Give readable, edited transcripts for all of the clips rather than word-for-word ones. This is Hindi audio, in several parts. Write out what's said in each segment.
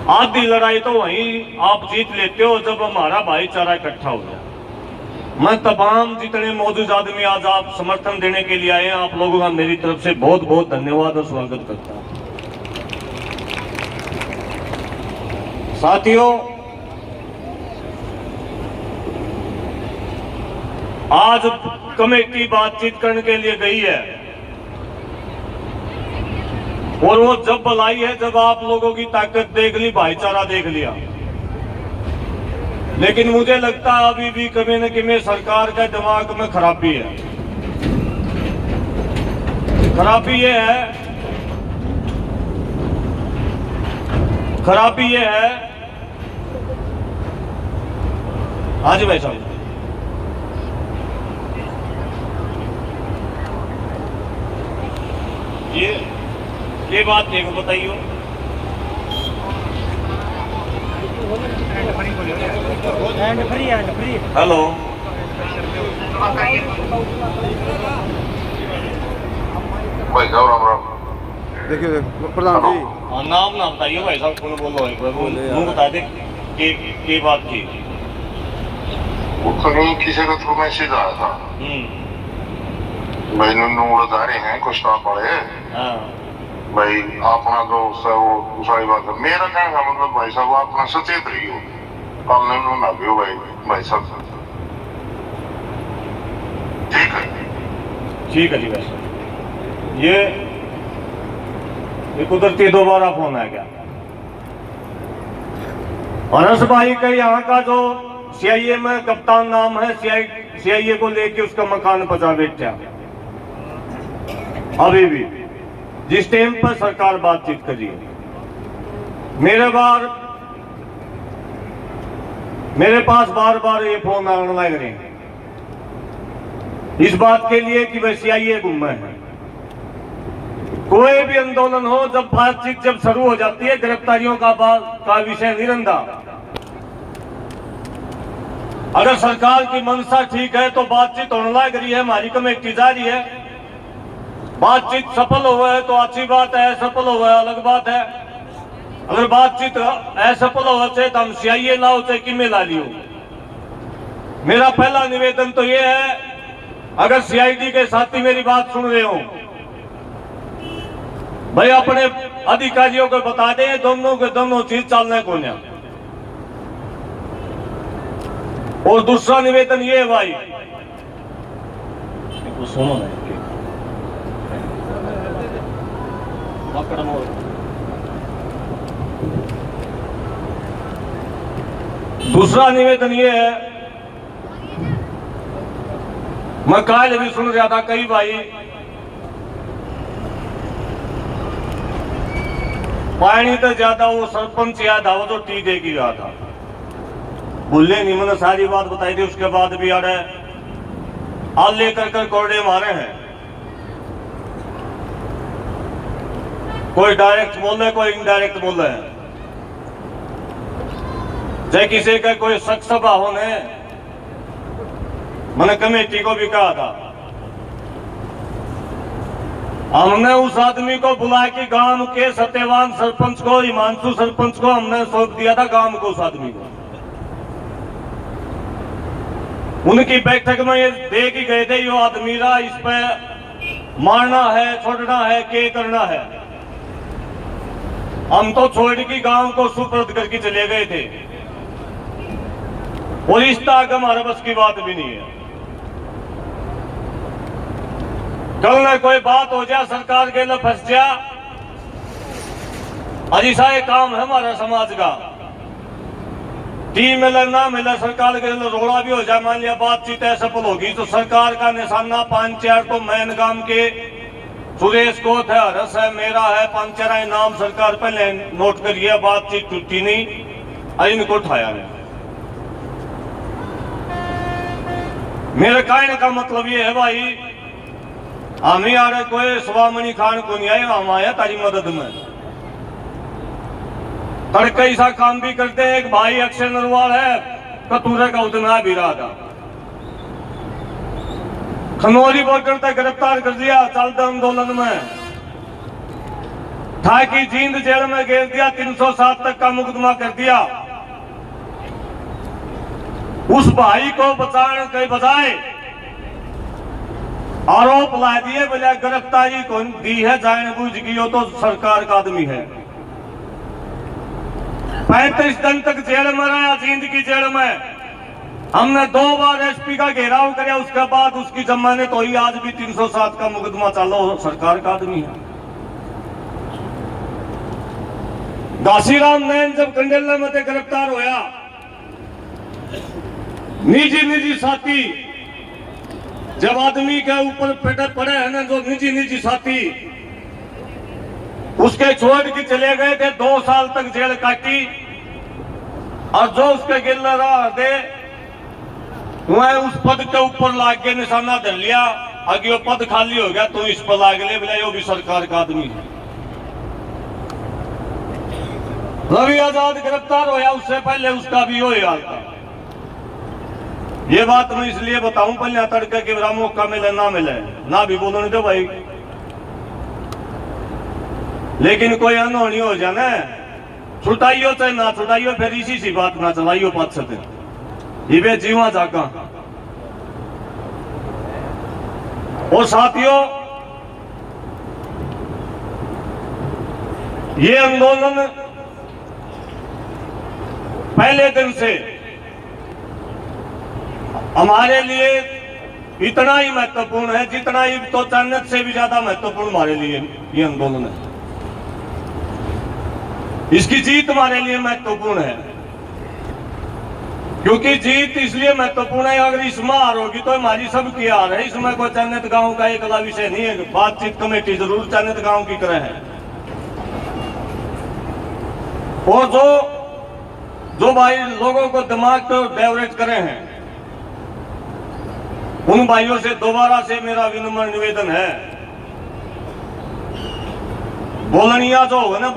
आधी लड़ाई तो वहीं आप जीत लेते हो जब हमारा भाईचारा इकट्ठा हो जाए। मैं तमाम जितने मौजूद आदमी आज आप समर्थन देने के लिए आए हैं, आप लोगों का मेरी तरफ से बहुत बहुत धन्यवाद और स्वागत करता हूं। साथियों, आज कमेटी बातचीत करने के लिए गई है और वो जब बुलाई है जब आप लोगों की ताकत देख ली, भाईचारा देख लिया। लेकिन मुझे लगता है अभी भी कभी न कभी सरकार के दिमाग में खराबी है। खराबी ये है हाँ जी भाई साहब, ये बात देखो बताइए। हेलो, भाई साहब राम राम। देखिए प्रधान जी, नाम ना बताइए भाई साहब, कौन बोल रहे हो बता दे की बात की। वो कहीं किसी का थ्रू मैसेज आया था भाई नूर दारे हैं कुछ स्टाफ वाले भाई अपना दोस्त है वो सारी बात है। मेरा कहने का मतलब भाई साहब अपना सचेत रही हो, कल ना भी भाई साहब। ठीक है जी भाई साहब। ये कुदरती दोबारा फोन आ गया। अनस भाई का यहाँ का जो सीआईए में कप्तान नाम है, सीआईए को लेके उसका मकान बचा बैठा। अभी भी जिस टाइम पर सरकार बातचीत कर रही है, मेरे पास बार बार ये फोन आने लग रहे हैं इस बात के लिए कि वह सीआईए गुम है। कोई भी आंदोलन हो, जब बातचीत जब शुरू हो जाती है, गिरफ्तारियों का विषय नहीं रहता। अगर सरकार की मंशा ठीक है तो बातचीत होने लग रही है, हमारी कमेटी जारी है। बातचीत सफल हुआ है तो अच्छी बात है, सफल हुआ है अलग बात है। अगर बातचीत असफल हो चाहे तो हम सीआईए लाओ चाहे कि में ला लियो। मेरा पहला निवेदन तो यह है, अगर सीआईडी के साथी मेरी बात सुन रहे हो भाई, अपने अधिकारियों को बता दें दोनों के दोनों चीज चलने को नहीं। और दूसरा निवेदन ये है भाई, सुनो ना, दूसरा निवेदन ये है, मैं कल भी सुन रहा था कई भाई पानी तो ज्यादा वो सरपंच याद था, वो तो टी दे की रहा था, भूले नहीं। मैंने सारी बात बताई थी, उसके बाद भी आ रहे आल लेकर कर कोड़े मारे हैं। कोई डायरेक्ट बोल रहे, कोई इनडायरेक्ट बोल रहे हैं। चाहे किसी का कोई शक सभा होने, मैंने कमेटी को भी कहा था, हमने उस आदमी को बुला के गांव के सत्यवान सरपंच को, हिमांशु सरपंच को हमने सौंप दिया था गांव को, उस आदमी को। उनकी बैठक में ये देख ही गए थे, यो आदमी रहा, इस पे मारना है, छोड़ना है, क्या करना है। हम तो छोड़ के गांव को सुपुर्द करके चले गए थे और इस तक हमारे बस की बात भी नहीं है। कल न कोई बात हो जाए, सरकार के लिए फंस जा, अजीसा काम है हमारा समाज का। टीम मिले ना मिले, सरकार के लिए रोड़ा भी हो जाए, मान लिया बातचीत असफल होगी तो सरकार का निशाना पंचायत तो मैन गांव के सुरेश कोत है, हरस है, मेरा है, पंचरा नाम सरकार पहले नोट करिए। बातचीत टूटी नहीं, इनको उठाया नहीं। मेरे कहने का मतलब ये है भाई, हम ही आ रहे, कोई स्वामनी खान को नहीं आए, हम आया तारी मदद में। तड़के ऐसा काम भी करते हैं। एक भाई अक्षय नरवाल है, कतूरे का उतना भी रहा था, खनौरी बॉर्डर तक गिरफ्तार कर दिया चलते आंदोलन में। था कि जींद जेल में घेर दिया, 307 तक का मुकदमा कर दिया। उस भाई को बचाने के बजाय आरोप ला दिए, बोले गिरफ्तारी कौन दी है जानबूझ की, वो तो सरकार का आदमी है। 35 दिन तक जेल में रहा, जींद की जेल में। हमने 2 बार एसपी का घेराव किया, उसके बाद उसकी जमानत हुई। आज भी 307 का मुकदमा चालो, सरकार का आदमी है। घासीराम नैन जब कंडेला में गिरफ्तार होया, निजी साथी जब आदमी के ऊपर पेटे पड़े हैं ना, जो निजी साथी उसके छोड़ के चले गए थे, 2 साल तक जेल काटी। और जो उसके गिल रहा दे वह उस पद के ऊपर लाग के निशाना धर लिया। आगे वो पद खाली हो गया तो इस पर लाग ले, बोला वो भी सरकार का आदमी है। रवि आजाद गिरफ्तार होया, उससे पहले उसका भी वही हाल था। ये बात मैं इसलिए बताऊं, पहले तड़के के मेरा मौका मिले ना मिले ना भी बोलने दो भाई, लेकिन कोई अनहोनी हो जाना, छुटाइयो चाहे ना छुटाइयो, फिर इसी सी बात ना चलाइयो 5-6 दिन, ये जीवा जागा। और साथियों, ये आंदोलन पहले दिन से हमारे लिए इतना ही महत्वपूर्ण है जितना ही तो जन्नत से भी ज्यादा महत्वपूर्ण हमारे लिए ये आंदोलन है। इसकी जीत हमारे लिए महत्वपूर्ण है, क्योंकि जीत इसलिए महत्वपूर्ण है, अगर इसमें हार होगी तो हमारी सबकी हार है। इसमें कोई जन्नत गांव का एक विषय नहीं है। बातचीत कमेटी जरूर जन्नत गांव की तरह है। और जो भाई लोगों को दिमाग को डाइवर्ट करे हैं, उन भाइयों से दोबारा से मेरा विनम्र निवेदन है, बोलनिया जो हो ना,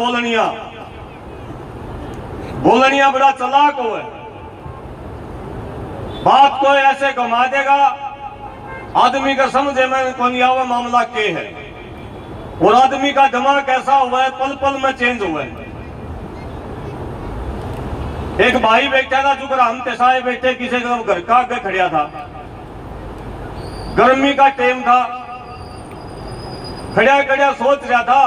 बोलनिया बड़ा चालाक हो है, बात को ऐसे घुमा देगा आदमी का समझे में कौन आवा मामला के है। और आदमी का दिमाग कैसा हुआ है, पल पल में चेंज हुआ है। एक भाई बैठा था, जो हम तेसाए बैठे किसी का घर का आगे खड़ा था, गर्मी का टाइम था, खड़ा सोच रहा था,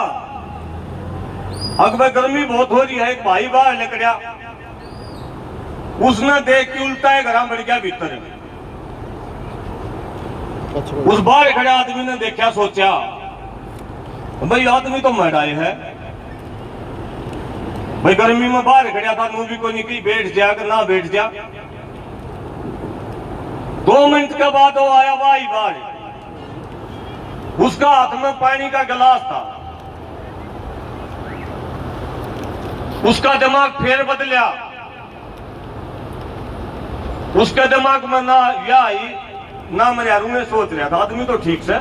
अगर गर्मी बहुत हो रही है, एक भाई बाहर निकला, उसने देख के उल्टा है घर बढ़ गया भीतर। उस बाहर खड़े आदमी ने देखा, सोचा भाई आदमी तो मराए है, भाई गर्मी में बाहर खड़ा था, नू भी कोई निकली, बैठ जा कि ना बैठ जा। 2 मिनट के बाद वो आया भाई बाहर, उसका हाथ में पानी का गिलास था। उसका दिमाग फिर बदला, उसके दिमाग में ना या आई ना मेरे यारू ने सोच रहा था, आदमी तो ठीक से,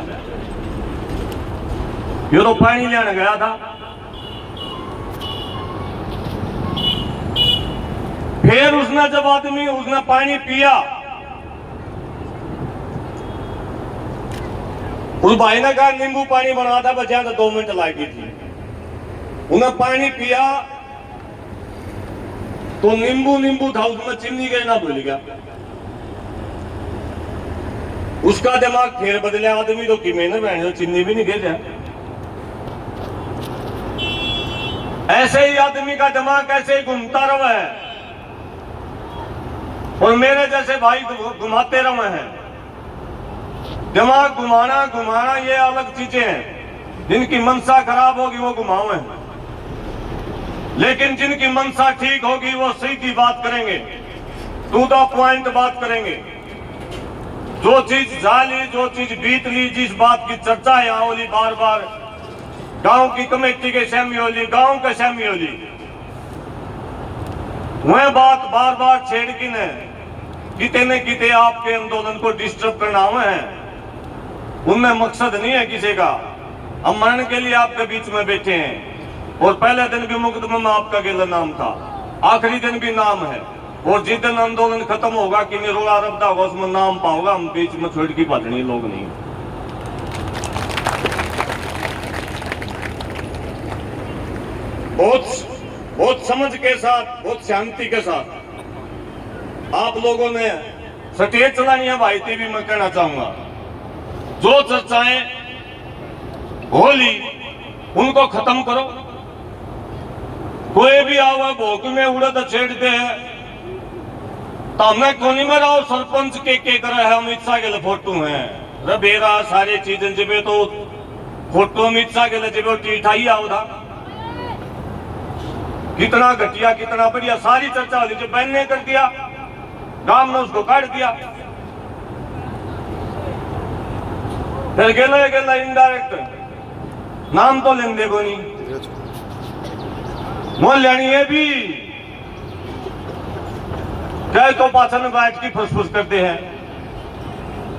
ये तो पानी लेने गया था। फिर उसने जब उसने पानी पिया, उस भाई ने कहा नींबू पानी बना था, बचा तो 2 मिनट लगी थी। उन्हें पानी पिया तो नींबू था, उसमें चीनी के ना भूल गया। उसका दिमाग फिर बदला, आदमी तो कि मैंने बहने चीनी भी नहीं भेजा। ऐसे ही आदमी का दिमाग ऐसे ही घूमता रहा है, और मेरे जैसे भाई घुमाते रहे हैं। दिमाग घुमाना ये अलग चीजें हैं, जिनकी मनसा खराब होगी वो घुमावे, लेकिन जिनकी मनसा ठीक होगी वो सीधी बात करेंगे, टू द पॉइंट बात करेंगे। जो चीज जाली, जो चीज बीत ली, जिस बात की चर्चा यहाँ होली बार बार, गांव की कमेटी के सहमी होली, गांव के सहमी होली, वह बात बार बार छेड़ की ने किते न किते आपके आंदोलन को डिस्टर्ब करना हुआ है। उनमें मकसद नहीं है किसी का, हम मरण के लिए आपके बीच में बैठे हैं। और पहले दिन भी मुकदमे में आपका गिला नाम था, आखिरी दिन भी नाम है, और जिस दिन आंदोलन खत्म होगा कि निरोड़ा रब्दा होगा, उसमें नाम पाओगा। हम बीच में छोड़ की भजनी लोग नहीं। बहुत समझ के साथ, बहुत शांति के साथ आप लोगों ने स्टेज चलानी है भाई, भी मैं कहना चाहूंगा जो चर्चाएं होली उनको खत्म करो। कोई भी आवा भोक में उड़द छेड़ते हैं तो हमें कोनी में रहो सरपंच के करे है अमित शाह के लिए फोटो है रबेरा सारी चीजें जब तो फोटो अमित शाह के लिए जब टीठाई आओ था कितना घटिया कितना बढ़िया सारी चर्चा होती जो बहन ने कर दिया गांव ने उसको काट दिया। फिर गेला इनडायरेक्ट नाम तो लेंदे को नहीं मोल लेनी है भी क्या तो पाचन बैठ की फुसफुस करते हैं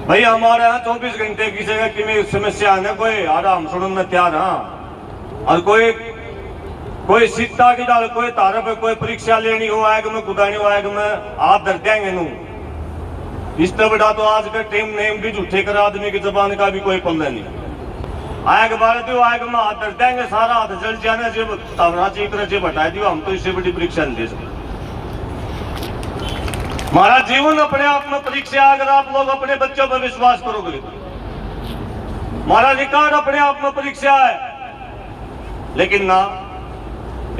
भाई हमारे यहाँ 24 घंटे की जगह की में समस्या आने कोई आराम सुनने में तैयार हाँ और कोई सीता की डाल कोई तारा पे कोई परीक्षा लेनी हो आएगा मैं कुदानी हो आएगा मैं आप डर देंगे नू इससे बड़ा तो आज का टीम नेम भी झूठे कर आदमी की जबान का भी कोई पल्ला नहीं आएगा बार दो आएगा मैं हाथ डर देंगे सारा हाथ जल जाने जब तवरा चीतर जब हटा दियो हम तो इससे बड़ी परीक्षा नहीं दे सकते। हमारा जीवन अपने आप में परीक्षा अगर आप लोग अपने बच्चों पर विश्वास करोगे हमारा रिकॉर्ड अपने आप में परीक्षा है। लेकिन ना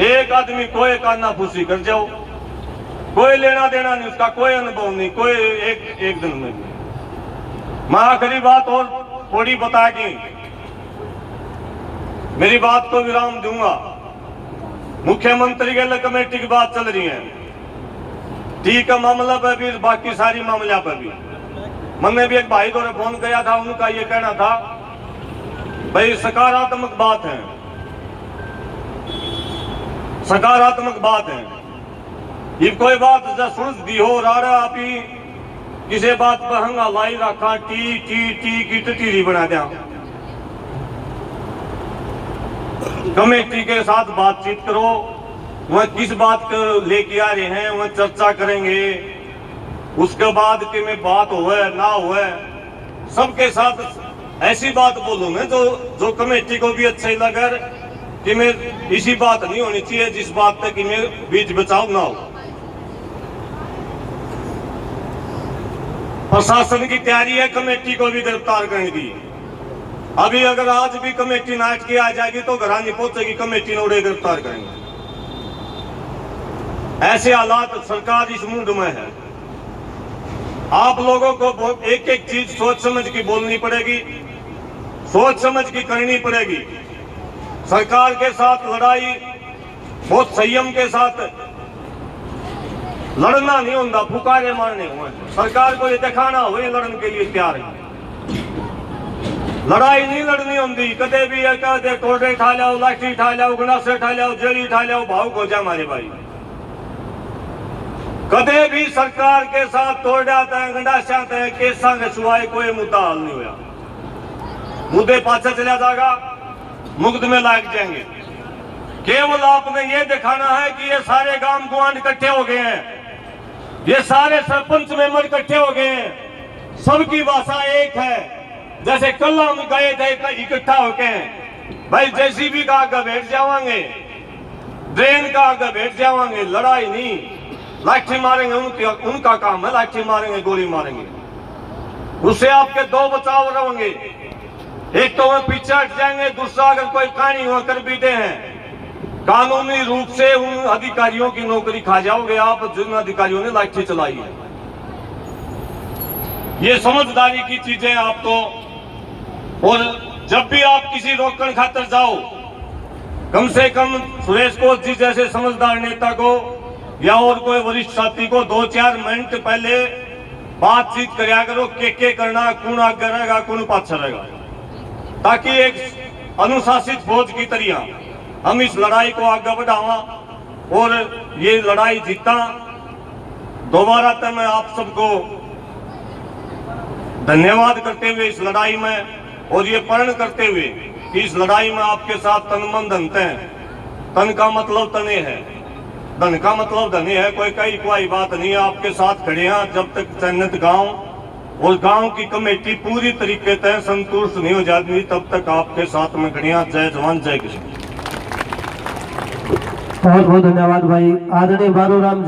एक आदमी कोई कानाफूसी कर जाओ कोई लेना देना नहीं उसका कोई अनुभव नहीं कोई एक दिन में मैं आखिरी बात और थोड़ी बता के मेरी बात को विराम दूंगा। मुख्यमंत्री के लिए कमेटी की बात चल रही है ठीक है मामला पर भी बाकी सारी मामला पर भी मैंने भी एक भाई को फोन किया था उनका ये कहना था भाई सकारात्मक बात है सकारात्मक बात है ये कोई बात सुन दी हो रहा आप ही किसी बात पर हंगा लाई रखा टी टी टी की टीरी बना दिया। कमेटी के साथ बातचीत करो वह किस बात को लेके आ रहे हैं वह चर्चा करेंगे उसके बाद कि में बात हुए ना हुए सबके साथ ऐसी बात बोलूं मैं जो कमेटी को भी अच्छा ही लगे कि मैं इसी बात नहीं होनी चाहिए जिस बात तक कि मैं बीच बचाव ना हो। प्रशासन की तैयारी है कमेटी को भी गिरफ्तार करने की। अभी अगर आज भी कमेटी नाट की आ जाएगी तो घर नहीं पहुंचेगी कमेटी ने उड़े गिरफ्तार करेंगे। ऐसे हालात सरकार इस मुंड में है। आप लोगों को एक एक चीज सोच समझ की बोलनी पड़ेगी सोच समझ की करनी पड़ेगी। सरकार के साथ लड़ाई बहुत संयम के साथ लड़ना नहीं होता फुकारे मारने हुए सरकार को ये दिखाना हो लड़ने के लिए तैयार है। लड़ाई नहीं लड़नी होती कदे भी कहते टोटे ठा लाओ लाठी ठा लाओ गणासे ठा लाओ जड़ी ठा लाओ भाव को जा मारे भाई कदे भी सरकार के साथ तोड़ जाते हैं गंडासे आते हैं केसा के सिवाय कोई मुद्दा हल नहीं हुआ। मुद्दे पाछे चला जाएगा मुकदमे लाग जाएंगे। केवल आपने ये दिखाना है कि ये सारे गांव गुआंढ इकट्ठे हो गए हैं ये सारे सरपंच मेंबर इकट्ठे हो गए हैं सबकी भाषा एक है। जैसे कल हम गए थे इकट्ठा होके भाई जेसीबी का आगे बैठ जावांगे ड्रेन का आगे बैठ जावांगे लड़ाई नहीं लाठी मारेंगे उनका काम है लाठी मारेंगे गोली मारेंगे उससे आपके दो बचाव रहेंगे। एक तो वह पीछे हट जाएंगे दूसरा अगर कोई कहानी हुआ कर बीते हैं कानूनी रूप से उन अधिकारियों की नौकरी खा जाओगे आप जिन अधिकारियों ने लाठी चलाई है। ये समझदारी की चीजें आपको और जब भी आप किसी रोकन खातर जाओ कम से कम सुरेश कोच जी जैसे समझदार नेता को या और कोई वरिष्ठ साथी को 2-4 मिनट पहले बातचीत कराया करो के करना कौन आगे रहेगा कौन पाछा रहेगा ताकि एक अनुशासित फौज की तरह हम इस लड़ाई को आगे बढ़ावा और ये लड़ाई जीता। दोबारा तक मैं आप सबको धन्यवाद करते हुए इस लड़ाई में और ये प्रण करते हुए कि इस लड़ाई में आपके साथ तन मन धनते हैं। तन का मतलब तने है धन का मतलब धने है कोई बात नहीं है। आपके साथ खड़े हैं जब तक चन्नत गांव और गांव की कमेटी पूरी तरीके से संतुष्ट नहीं हो जाती तब तक आपके साथ में खड़े हैं। जय जवान जय किसान। बहुत बहुत धन्यवाद भाई आदरणीय बारूराम जी।